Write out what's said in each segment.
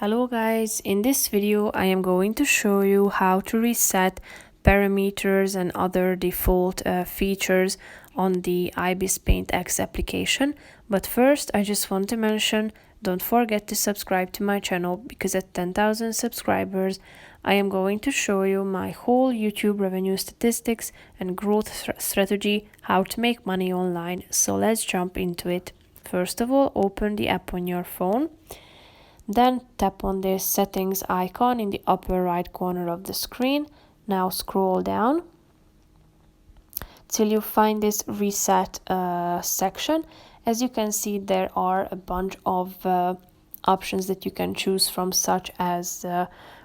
Hello guys, in this video I am going to show you how to reset parameters and other default features on the ibisPaint X application. But first I just want to mention, don't forget to subscribe to my channel because at 10,000 subscribers I am going to show you my whole YouTube revenue statistics and growth strategy, how to make money online. So let's jump into it. First of all, open the app on your phone. Then tap on this settings icon in the upper right corner of the screen. Now scroll down till you find this reset section. As you can see, there are a bunch of options that you can choose from, such as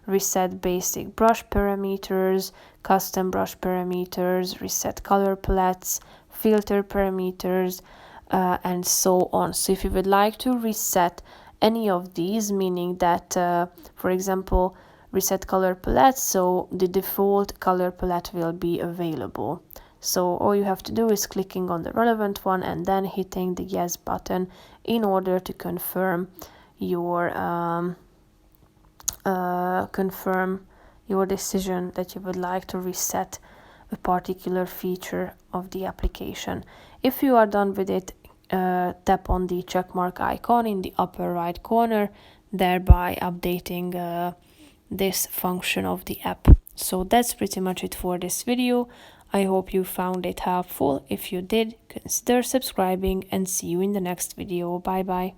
reset basic brush parameters, custom brush parameters, reset color palettes, filter parameters, and so on. So if you would like to reset any of these, meaning that for example reset color palette, so the default color palette will be available. So all you have to do is clicking on the relevant one and then hitting the yes button in order to confirm your decision that you would like to reset a particular feature of the application. If you are done with it, tap on the checkmark icon in the upper right corner, thereby updating this function of the app. So that's pretty much it for this video. I hope you found it helpful. If you did, consider subscribing and see you in the next video. Bye bye.